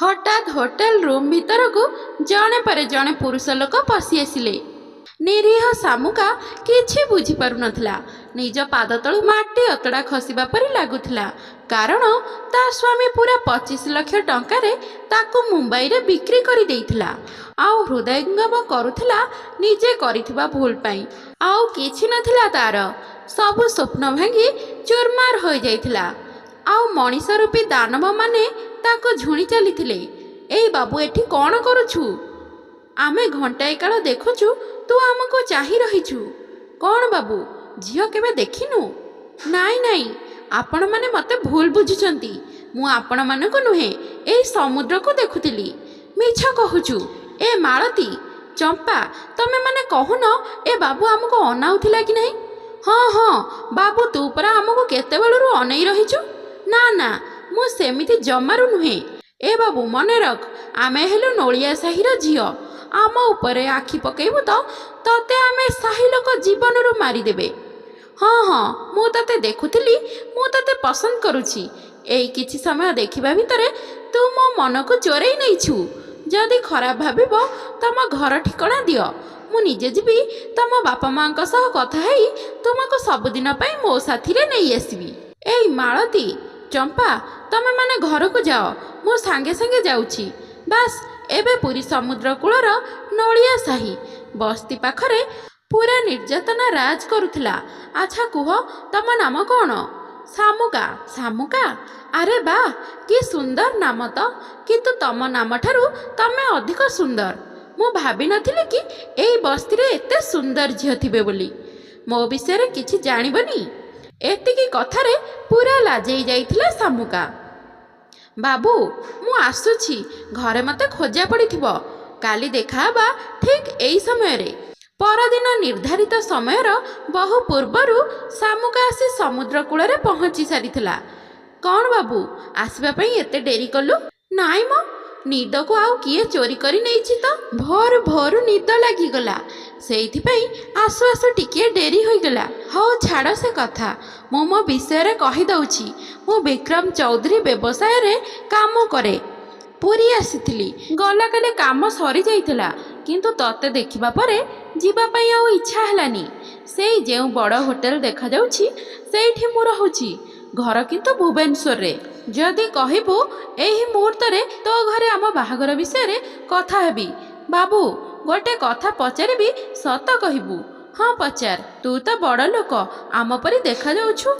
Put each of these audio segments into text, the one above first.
हठात hotel room भीतर को जड़े पर जड़े पुरुष लोक पशि आसिले। निरीह शामुका किछि बुझी पारु नथिला। निज पाद तळु माटी अतड़ा खसिबा परि लागुथिला, कारण ता स्वामी पूरा 25 लाख टंकारे ताकू मुंबई रे बिक्री करि देइथिला। आउ हृदयंगम करुथिला निजे करिथिबा भूल पाई। आउ किछि नथिला तार, सबु स्वप्न भांगी चूरमार हो जाइथिला। आउ मनीष रूपी दानव माने ताको झुणी चलीथिले। एई बाबू एठी कौन करुछु? आमे घंटाए काल देखुछु, तू आमको चाही रहिछु। कौन बाबू, झियो केबे देखिनु? नाई नाई, आपण माने मते भूल बुझुचंती। मु आपण मानको नुहे, एई समुद्र को देखुतिली। मिछ कहूछु। ए मालती, चंपा, तमे माने कहुन ए बाबू आमको अनाउथिला कि नहीं? हाँ हाँ बाबू, तू परा आमको केते बेलुरु अनेई रहिछु। ना ना, मु सेमिति जमारु नुहे। ए बाबू मने रख, आमे हेलु नोलिया साहिर झियो। आम उपरे आखि पकेबु तो तते आमे साही लोक जीवनरु मारी देबे। हाँ हाँ, मु तते देखुथिली, मु तते पसंद करुछि। एई किछि समय देखिबा भितरे तू मो मन को चोरई नैछु। जदि खराब भाबिबो तम घर ठिकणा दियो। मु निजे जीवी तम बापा मां को सह कथा हेई तुमको सबुदिन पई मो साथी रे नै आसीबी। एई मालती, चंपा, तमे माने घर को जाओ, मु सांगे सांगे जाउछि। बास एबे पूरी समुद्र कूलर नोलिया साही बस्ती पाखरे पूरा निर्यातना राज करुथिला। अच्छा कुह, तम नाम कौन? शामुका। शामुका? अरे बा, कि सुंदर नाम तो, किंतु तम नाम ठारू तमे अधिक सुंदर। मु भाबी नथिली कि एई बस्ती रे एते सुंदर झियो थिबे बोली। मो विषय रे किछि जानिबनी? एतिकी कथारे पूरा लाजेई जाइथिला शामुका। बाबू, मु आसुछि, घरे मते खोजा पड़िथिबो। काली देखाबा ठीक एई समय रे। परदिन निर्धारित समयर बहु पूर्वरु शामुका आसी समुद्र कूल रे पहुंची सारिथिला। कौन बाबू, आसबा पई एते डेरी कलु? नाई मो, निद को आउ किए चोरी करी नेइछि तो। भोर भोर निद लागी गला, सेइथि पई आसु आसु टिके डेरी होई गला। हौ छाड़ से कथा, मो विषय रे कहि दउछि। मु विक्रम चौधरी व्यवसाय रे काम करे। पुरी आसीथिली, गला काले काम सरी जाइथिला, किंतु तते देखिबा परे जीवा पई आउ इच्छा हलानी। सेई जेउ बड़ होटेल देखा जाउछि सेइठी मु रहुछि। घर किंतु भुवनेश्वर रे। जदि कहिबु एही मुहूर्त रे तो घरे आम बाहागर विषय रे कथा हेबी। बाबू, गोटे कथा पचारिबी, सत कहिबु? हाँ पचार। तू तो बड़ लोक, आम परी देखा जाउछु।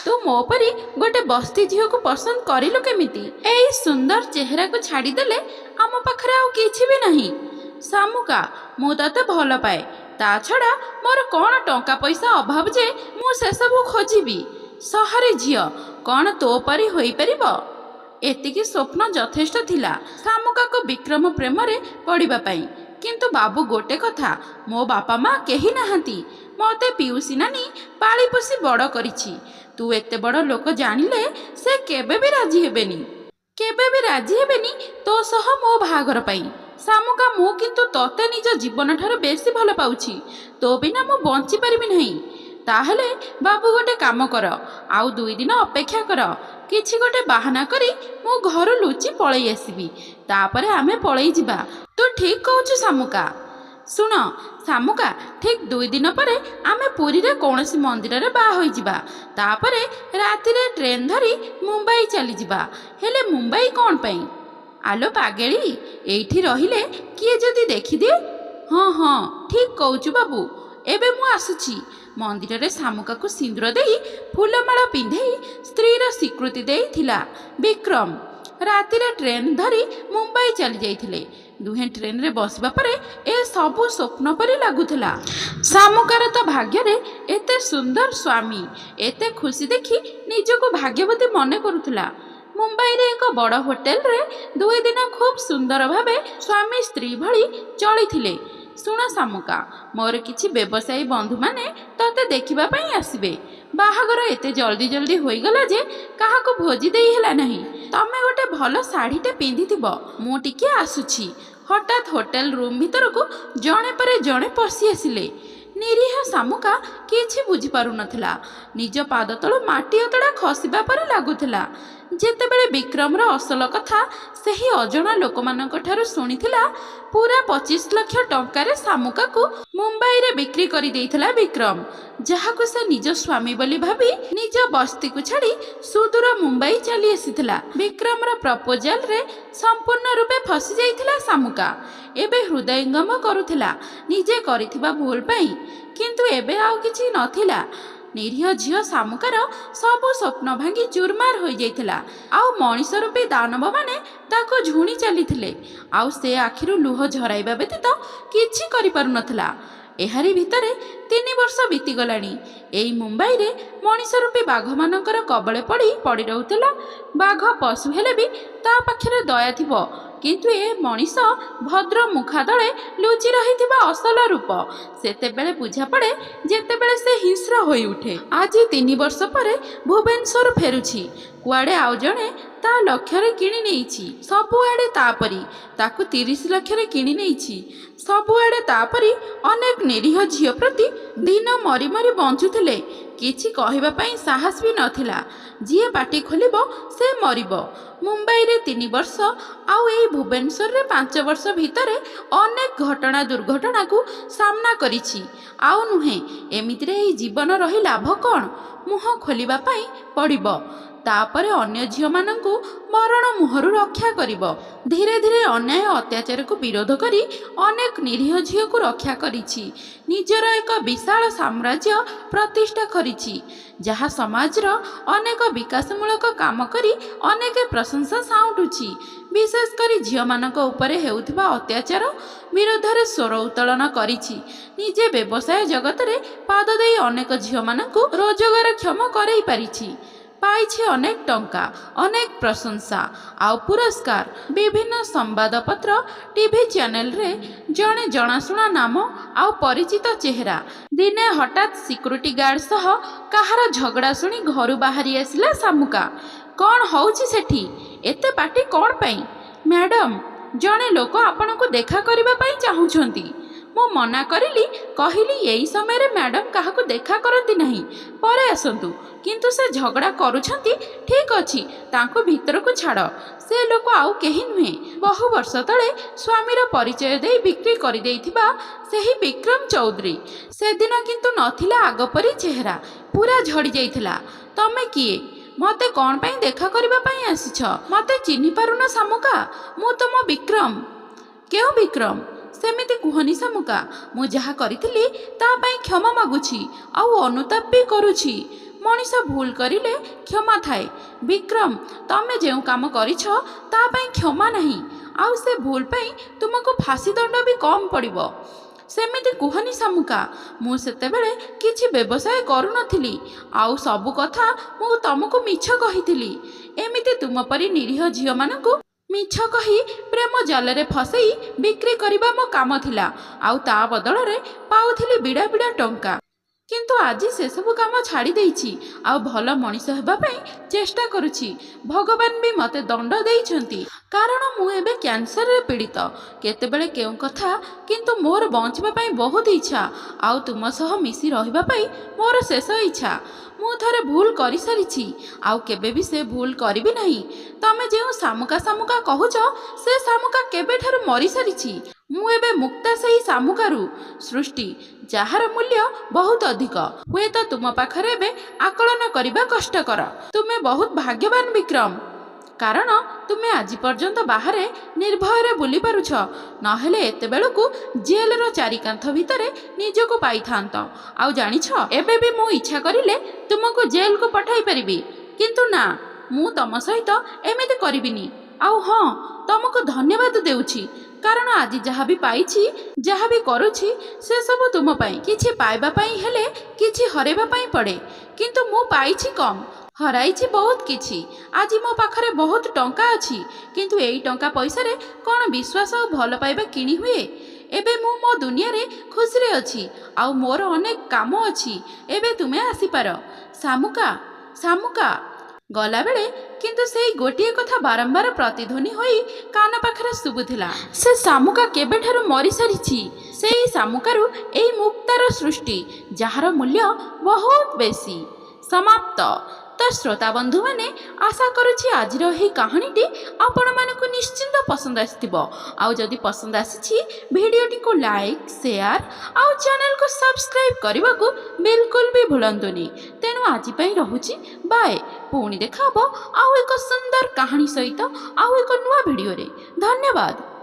तू मो परी गोटे बस्ती झियो को पसंद करिलु केमिति? एई सुंदर चेहरा को छाड़ी देले आम पाखरे आउ किछि भी नहीं। शामुका, मु तते भल पाए, ता छड़ा मोर कौन टंका पैसा अभाव जे मु से सब खोजिबी। सहरी झियो कौन तो परी होई परिबो? एतिकी स्वप्न यथेष्ट थिला शामुका को विक्रम प्रेम रे पड़िबा पई। किंतु बाबू गोटे कथा, मो बापा माँ केही नाहंती। मते पिउसी नानी पाली पोसी बड़ करिछि। तू एते बड़ लोक जानिले से केबे भी राजी हेबेनी। केबे भी राजी हेबेनी तो सह मो बाहागर पई। शामुका, मु किंतु तते निज जीवन ठार बेसी भल पाउछि। तो बिना मु बंची परिबि नहीं। ताहले बाबू गोटे काम कर, आउ 2 दिन अपेक्षा कर। किछि गोटे बाहाना करी मु घर लुचि पळई आसीबी, तापरे आमे पळई जिबा। तू ठीक कहूछु शामुका। सुन शामुका, ठीक 2 दिन परे आमे पुरी रे कोनसी मंदिर रे बा होई जिबा। तापरे राति रे ट्रेन धरी मुंबई चली जिबा। हेले मुंबई कोन पई? आलो पागेली, एठी रहिले किए जदी देखि दे। हाँ हाँ ठीक कहूछु बाबू। एबे मु आसुछि। मंदिर रे शामुका को सिंदूर देई फूलमाला पिंधेई स्त्री रो स्वीकृति देइथिला विक्रम। राति रे ट्रेन धरी मुंबई चली जाइथिले। दुहे ट्रेन रे बसबा परे ए सबु स्वप्न परि लागुथिला। शामुकार तो भाग्य रे एते सुंदर स्वामी, एते खुशी देखि निजको भाग्यवती मने करुथिला। मुंबई रे एक बड़ होटेल रे 2 दिन खूब सुंदर भावे स्वामी स्त्री भली चलिथिले। सुन शामुका, मोर किछि व्यवसायी बंधु माने तते देखिबा पई आसीबे। बाहागर एते जल्दी जल्दी होई गला जे काहा को भोजी देई हेला नहीं। तमे गोटे भल साड़ीटे पिंधिथिबो, मु टिके आसुछि। हठात होटेल रूम भीतर को जणे परे जणे पशि आसिले। निरीह शामुका किछि बुझी पारु नथिला। निज पाद तळु माटी अतड़ा खसिबा परे लागुथिला। ଯେତେବେଳେ ବିକ୍ରମର ଅସଲ କଥା ସେହି ଅଜଣା ଲୋକମାନଙ୍କଠାରୁ ଶୁଣିଥିଲା, ପୁରା 25 ଲକ୍ଷ ଟଙ୍କାରେ ଶାମୁକାକୁ ମୁମ୍ବାଇରେ ବିକ୍ରି କରିଦେଇଥିଲା ବିକ୍ରମ, ଯାହାକୁ ସେ ନିଜ ସ୍ୱାମୀ ବୋଲି ଭାବି ନିଜ ବସ୍ତିକୁ ଛାଡ଼ି ସୁଦୂର ମୁମ୍ବାଇ ଚାଲି ଆସିଥିଲା। ବିକ୍ରମର ପ୍ରପୋଜାଲରେ ସମ୍ପୂର୍ଣ୍ଣ ରୂପେ ଫସି ଯାଇଥିଲା ଶାମୁକା। ଏବେ ହୃଦୟଙ୍ଗମ କରୁଥିଲା ନିଜେ କରିଥିବା ଭୁଲ ପାଇଁ, କିନ୍ତୁ ଏବେ ଆଉ କିଛି ନଥିଲା। ନିରୀହ ଝିଅ ଶାମୁକାର ସବୁ ସ୍ୱପ୍ନ ଭାଙ୍ଗି ଚୁରମାର ହୋଇଯାଇଥିଲା, ଆଉ ମଣିଷ ରୂପୀ ଦାନବମାନେ ତାକୁ ଝୁଣି ଚାଲିଥିଲେ, ଆଉ ସେ ଆଖିରୁ ଲୁହ ଝରାଇବା ବ୍ୟତୀତ କିଛି କରିପାରୁନଥିଲା। ଏହାରି ଭିତରେ 3 ବର୍ଷ ବିତିଗଲାଣି। ଏଇ ମୁମ୍ବାଇରେ ମଣିଷ ରୂପୀ ବାଘମାନଙ୍କର କବଳେ ପଡ଼ି ରହୁଥିଲା। ବାଘ ପଶୁ ହେଲେ ବି ତା ପାଖରେ ଦୟା ଥିବ, କିନ୍ତୁ ଏ ମଣିଷ ଭଦ୍ର ମୁଖାଦଳେ ଲୁଚି ରହିଥିବା ଅସଲ ରୂପ ସେତେବେଳେ ବୁଝାପଡ଼େ ଯେତେବେଳେ ସେ ହିଂସ୍ର ହୋଇଉଠେ। ଆଜି 3 ବର୍ଷ ପରେ ଭୁବନେଶ୍ୱର ଫେରୁଛି। କୁଆଡ଼େ ଆଉ ଜଣେ ତା ଲକ୍ଷରେ କିଣି ନେଇଛି। ସବୁଆଡ଼େ ତାପରି ତାକୁ 30 ଲକ୍ଷରେ କିଣି ନେଇଛି। ସବୁଆଡ଼େ ତାପରି ଅନେକ ନିରୀହ ଝିଅ ପ୍ରତି ଦିନ ମରି ମରି ବଞ୍ଚୁଥିଲେ। କିଛି କହିବା ପାଇଁ ସାହସ ବି ନଥିଲା। ଯିଏ ପାଟି ଖୋଲିବ ସେ ମରିବ। ମୁମ୍ବାଇରେ 3 ବର୍ଷ ଆଉ ଏଇ ଭୁବନେଶ୍ୱରରେ 5 ବର୍ଷ ଭିତରେ ଅନେକ ଘଟଣା ଦୁର୍ଘଟଣାକୁ ସାମ୍ନା କରିଛି। ଆଉ ନୁହେଁ, ଏମିତିରେ ଏହି ଜୀବନ ରହି ଲାଭ କ'ଣ? ମୁହଁ ଖୋଲିବା ପାଇଁ ପଡ଼ିବ। ତାପରେ ଅନ୍ୟ ଝିଅମାନଙ୍କୁ ମରଣ ମୁହଁରୁ ରକ୍ଷା କରିବ। ଧୀରେ ଧୀରେ ଅନ୍ୟାୟ ଅତ୍ୟାଚାରକୁ ବିରୋଧ କରି ଅନେକ ନିରୀହ ଝିଅକୁ ରକ୍ଷା କରିଛି। ନିଜର ଏକ ବିଶାଳ ସାମ୍ରାଜ୍ୟ ପ୍ରତିଷ୍ଠା କରିଛି, ଯାହା ସମାଜର ଅନେକ ବିକାଶମୂଳକ କାମ କରି ଅନେକ ପ୍ରଶଂସା ସାଉଁଟୁଛି। ବିଶେଷ କରି ଝିଅମାନଙ୍କ ଉପରେ ହେଉଥିବା ଅତ୍ୟାଚାର ବିରୋଧରେ ସ୍ୱର ଉତ୍ତୋଳନ କରିଛି। ନିଜେ ବ୍ୟବସାୟ ଜଗତରେ ପାଦ ଦେଇ ଅନେକ ଝିଅମାନଙ୍କୁ ରୋଜଗାରକ୍ଷମ କରାଇ ପାରିଛି। ପାଇଛି ଅନେକ ଟଙ୍କା, ଅନେକ ପ୍ରଶଂସା ଆଉ ପୁରସ୍କାର। ବିଭିନ୍ନ ସମ୍ବାଦପତ୍ର, ଟିଭି ଚ୍ୟାନେଲରେ ଜଣେ ଜଣାଶୁଣା ନାମ ଆଉ ପରିଚିତ ଚେହେରା। ଦିନେ ହଠାତ୍ ସିକ୍ୟୁରିଟି ଗାର୍ଡ ସହ କାହାର ଝଗଡ଼ା ଶୁଣି ଘରୁ ବାହାରି ଆସିଲା ଶାମୁକା। କ'ଣ ହେଉଛି ସେଠି? ଏତେ ପାଟି କ'ଣ ପାଇଁ? ମ୍ୟାଡାମ, ଜଣେ ଲୋକ ଆପଣଙ୍କୁ ଦେଖା କରିବା ପାଇଁ ଚାହୁଁଛନ୍ତି। ମୁଁ ମନା କହିଲି ଏଇ ସମୟରେ ମ୍ୟାଡାମ କାହାକୁ ଦେଖା କରନ୍ତି ନାହିଁ, ପରେ ଆସନ୍ତୁ। କିନ୍ତୁ ସେ ଝଗଡ଼ା କରୁଛନ୍ତି, ଠିକ୍ ଅଛି, ତାଙ୍କୁ ଭିତରକୁ ଛାଡ଼। ସେ ଲୋକ ଆଉ କେହି ନୁହେଁ, ବହୁ ବର୍ଷ ତଳେ ସ୍ୱାମୀର ପରିଚୟ ଦେଇ ବିକ୍ରି କରିଦେଇଥିବା ସେହି ବିକ୍ରମ ଚୌଧୁରୀ। ସେଦିନ କିନ୍ତୁ ନଥିଲା ଆଗପରି ଚେହେରା, ପୁରା ଝଡ଼ି ଯାଇଥିଲା। ତମେ କିଏ? ମୋତେ କ'ଣ ପାଇଁ ଦେଖା କରିବା ପାଇଁ ଆସିଛ? ମୋତେ ଚିହ୍ନି ପାରୁନ ଶାମୁକା? ମୁଁ ତୁମ ବିକ୍ରମ। କେଉଁ ବିକ୍ରମ? ସେମିତି କୁହନି ଶାମୁକା। ମୁଁ ଯାହା କରିଥିଲି ତା ପାଇଁ କ୍ଷମା ମାଗୁଛି, ଆଉ ଅନୁତାପ ବି କରୁଛି। ମଣିଷ ଭୁଲ କରିଲେ କ୍ଷମା ଥାଏ। ବିକ୍ରମ, ତମେ ଯେଉଁ କାମ କରିଛ ତା ପାଇଁ କ୍ଷମା ନାହିଁ, ଆଉ ସେ ଭୁଲ ପାଇଁ ତୁମକୁ ଫାଶୀ ଦଣ୍ଡ ବି କମ୍ ପଡ଼ିବ। ସେମିତି କୁହନି ଶାମୁକା। ମୁଁ ସେତେବେଳେ କିଛି ବ୍ୟବସାୟ କରୁନଥିଲି, ଆଉ ସବୁ କଥା ମୁଁ ତମକୁ ମିଛ କହିଥିଲି। ଏମିତି ତୁମ ପରି ନିରୀହ ଝିଅମାନଙ୍କୁ ମିଛ କହି ପ୍ରେମ ଜାଲରେ ଫସେଇ ବିକ୍ରି କରିବା ମୋ କାମ ଥିଲା, ଆଉ ତା ବଦଳରେ ପାଉଥିଲି ବିଡ଼ା ବିଡ଼ା ଟଙ୍କା। କିନ୍ତୁ ଆଜି ସେସବୁ କାମ ଛାଡ଼ି ଦେଇଛି, ଆଉ ଭଲ ମଣିଷ ହେବା ପାଇଁ ଚେଷ୍ଟା କରୁଛି। ଭଗବାନ ବି ମୋତେ ଦଣ୍ଡ ଦେଇଛନ୍ତି, କାରଣ ମୁଁ ଏବେ କ୍ୟାନ୍ସରରେ ପୀଡ଼ିତ। କେତେବେଳେ କେଉଁ କଥା, କିନ୍ତୁ ମୋର ବଞ୍ଚିବା ପାଇଁ ବହୁତ ଇଚ୍ଛା, ଆଉ ତୁମ ସହ ମିଶି ରହିବା ପାଇଁ ମୋର ଶେଷ ଇଚ୍ଛା। ମୁଁ ଥରେ ଭୁଲ କରିସାରିଛି, ଆଉ କେବେ ବି ସେ ଭୁଲ କରିବି ନାହିଁ। ତମେ ଯେଉଁ ଶାମୁକା ଶାମୁକା କହୁଛ, ସେ ଶାମୁକା କେବେଠାରୁ ମରିସାରିଛି। ମୁଁ ଏବେ ମୁକ୍ତା ସେହି ଶାମୁକାରୁ। ସୃଷ୍ଟି, ଯାହାର ମୂଲ୍ୟ ବହୁତ ଅଧିକ, ହୁଏତ ତୁମ ପାଖରେ ଏବେ ଆକଳନ କରିବା କଷ୍ଟକର। ତୁମେ ବହୁତ ଭାଗ୍ୟବାନ ବିକ୍ରମ, କାରଣ ତୁମେ ଆଜି ପର୍ଯ୍ୟନ୍ତ ବାହାରେ ନିର୍ଭୟରେ ବୁଲି ପାରୁଛ। ନହେଲେ ଏତେବେଳକୁ ଜେଲର ଚାରିକାନ୍ଥ ଭିତରେ ନିଜକୁ ପାଇଥାନ୍ତ। ଆଉ ଜାଣିଛ, ଏବେ ବି ମୁଁ ଇଚ୍ଛା କରିଲେ ତୁମକୁ ଜେଲକୁ ପଠାଇ ପାରିବି, କିନ୍ତୁ ନା, ମୁଁ ତମ ସହିତ ଏମିତି କରିବିନି। ଆଉ ହଁ, ତମକୁ ଧନ୍ୟବାଦ ଦେଉଛି, କାରଣ ଆଜି ଯାହା ବି ପାଇଛି, ଯାହା ବି କରୁଛି, ସେସବୁ ତୁମ ପାଇଁ। କିଛି ପାଇବା ପାଇଁ ହେଲେ କିଛି ହରାଇବା ପାଇଁ ପଡ଼େ, କିନ୍ତୁ ମୁଁ ପାଇଛି କମ୍, ହରାଇଛି ବହୁତ କିଛି। ଆଜି ମୋ ପାଖରେ ବହୁତ ଟଙ୍କା ଅଛି, କିନ୍ତୁ ଏଇ ଟଙ୍କା ପଇସାରେ କ'ଣ ବିଶ୍ୱାସ ଆଉ ଭଲ ପାଇବା କିଣି ହୁଏ? ଏବେ ମୁଁ ମୋ ଦୁନିଆରେ ଖୁସିରେ ଅଛି, ଆଉ ମୋର ଅନେକ କାମ ଅଛି। ଏବେ ତୁମେ ଆସିପାର। ଶାମୁକା, ଶାମୁକା। ଗଲାବେଳେ କିନ୍ତୁ ସେଇ ଗୋଟିଏ କଥା ବାରମ୍ବାର ପ୍ରତିଧ୍ୱନି ହୋଇ କାନ ପାଖରେ ଶୁଭୁଥିଲା। ସେ ଶାମୁକା କେବେଠାରୁ ମରିସାରିଛି। ସେଇ ଶାମୁକାରୁ ଏଇ ମୁକ୍ତାର ସୃଷ୍ଟି, ଯାହାର ମୂଲ୍ୟ ବହୁତ ବେଶୀ। ସମାପ୍ତ। ତ ତ ଶ୍ରୋତା ବନ୍ଧୁମାନେ ଆଶା କରୁଛି ଆଜିର ଏହି କାହାଣୀଟି ଆପଣମାନଙ୍କୁ ନିଶ୍ଚିନ୍ତ ପସନ୍ଦ ଆସିଥିବ। ଆଉ ଯଦି ପସନ୍ଦ ଆସିଛି ଭିଡ଼ିଓଟିକୁ ଲାଇକ୍ ସେୟାର ଆଉ ଚ୍ୟାନେଲକୁ ସବସ୍କ୍ରାଇବ୍ କରିବାକୁ ବିଲକୁଲ ବି ଭୁଲନ୍ତୁନି। ତେଣୁ ଆଜି ପାଇଁ ରହୁଛି ବାଏ। ପୁଣି ଦେଖା ହେବ ଆଉ ଏକ ସୁନ୍ଦର କାହାଣୀ ସହିତ ଆଉ ଏକ ନୂଆ ଭିଡ଼ିଓରେ। ଧନ୍ୟବାଦ।